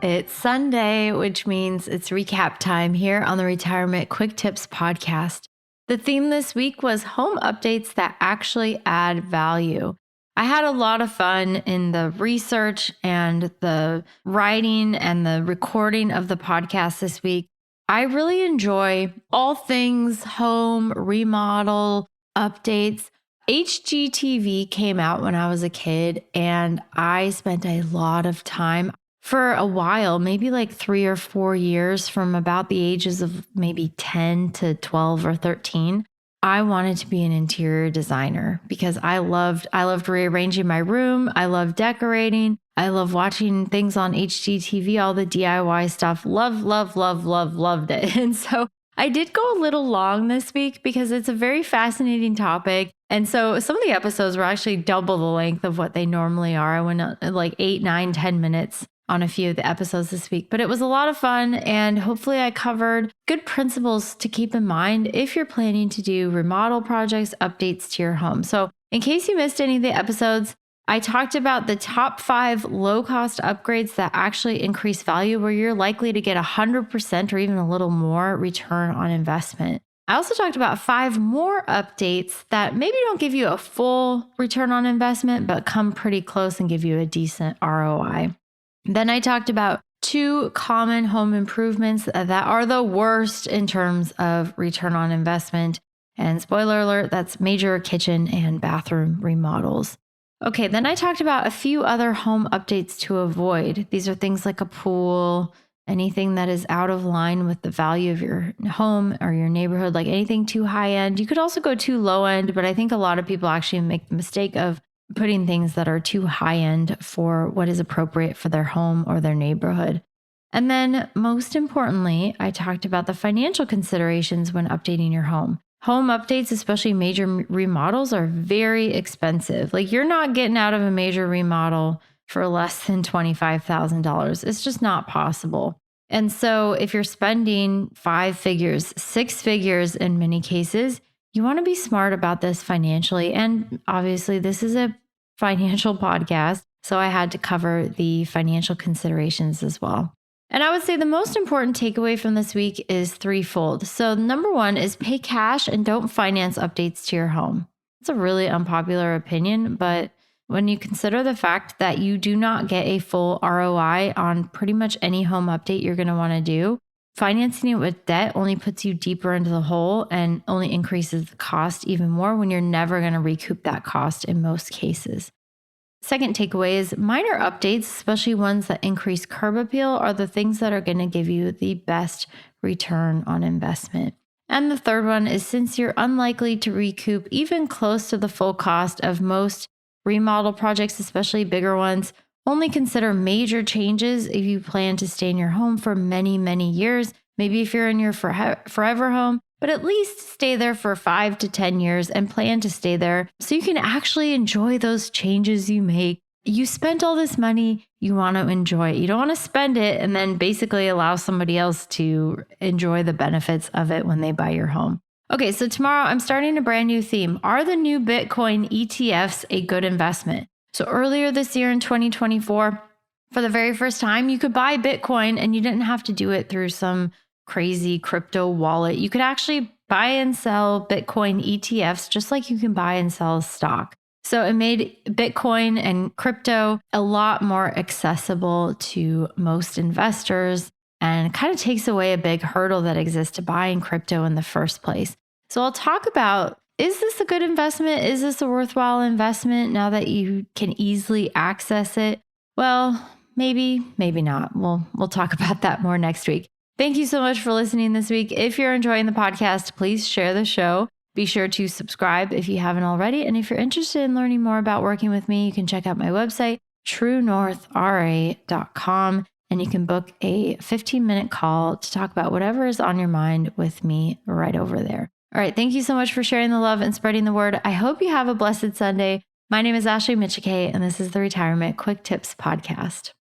It's Sunday, which means it's recap time here on the Retirement Quick Tips podcast. The theme this week was home updates that actually add value. I had a lot of fun in the research and the writing and the recording of the podcast this week. I really enjoy all things home, remodel, updates. HGTV came out when I was a kid, and I spent a lot of time for a while, maybe like 3 or 4 years, from about the ages of maybe 10 to 12 or 13. I wanted to be an interior designer because I loved rearranging my room. I loved decorating. I love watching things on HGTV, all the DIY stuff. Loved it. And so I did go a little long this week because it's a very fascinating topic. And so some of the episodes were actually double the length of what they normally are. I went like 8, 9, 10 minutes on a few of the episodes this week, but it was a lot of fun, and hopefully I covered good principles to keep in mind if you're planning to do remodel projects, updates to your home. So in case you missed any of the episodes, I talked about the top 5 low-cost upgrades that actually increase value, where you're likely to get 100% or even a little more return on investment. I also talked about 5 more updates that maybe don't give you a full return on investment, but come pretty close and give you a decent ROI. Then I talked about 2 common home improvements that are the worst in terms of return on investment. And spoiler alert, that's major kitchen and bathroom remodels. Okay, then I talked about a few other home updates to avoid. These are things like a pool, anything that is out of line with the value of your home or your neighborhood, like anything too high end. You could also go too low end, but I think a lot of people actually make the mistake of putting things that are too high end for what is appropriate for their home or their neighborhood. And then most importantly, I talked about the financial considerations when updating your home. Home updates, especially major remodels, are very expensive. Like, you're not getting out of a major remodel for less than $25,000. It's just not possible. And so if you're spending 5 figures, 6 figures in many cases, you want to be smart about this financially. And obviously, this is a financial podcast, so I had to cover the financial considerations as well. And I would say the most important takeaway from this week is threefold. So number 1 is pay cash and don't finance updates to your home. It's a really unpopular opinion, but when you consider the fact that you do not get a full ROI on pretty much any home update you're going to want to do, financing it with debt only puts you deeper into the hole and only increases the cost even more when you're never going to recoup that cost in most cases. Second takeaway is minor updates, especially ones that increase curb appeal, are the things that are going to give you the best return on investment. And the third one is, since you're unlikely to recoup even close to the full cost of most remodel projects, especially bigger ones, only consider major changes if you plan to stay in your home for many, many years. Maybe if you're in your forever home, but at least stay there for 5 to 10 years and plan to stay there so you can actually enjoy those changes you make. You spent all this money, you want to enjoy it. You don't want to spend it and then basically allow somebody else to enjoy the benefits of it when they buy your home. Okay, so tomorrow I'm starting a brand new theme. Are the new Bitcoin ETFs a good investment? So earlier this year in 2024, for the very first time, you could buy Bitcoin and you didn't have to do it through some crazy crypto wallet. You could actually buy and sell Bitcoin ETFs just like you can buy and sell stock. So it made Bitcoin and crypto a lot more accessible to most investors and kind of takes away a big hurdle that exists to buying crypto in the first place. So I'll talk about, is this a good investment? Is this a worthwhile investment now that you can easily access it? Well, maybe not. We'll talk about that more next week. Thank you so much for listening this week. If you're enjoying the podcast, please share the show. Be sure to subscribe if you haven't already. And if you're interested in learning more about working with me, you can check out my website, truenorthra.com, and you can book a 15-minute call to talk about whatever is on your mind with me right over there. All right. Thank you so much for sharing the love and spreading the word. I hope you have a blessed Sunday. My name is Ashley Michike, and this is the Retirement Quick Tips Podcast.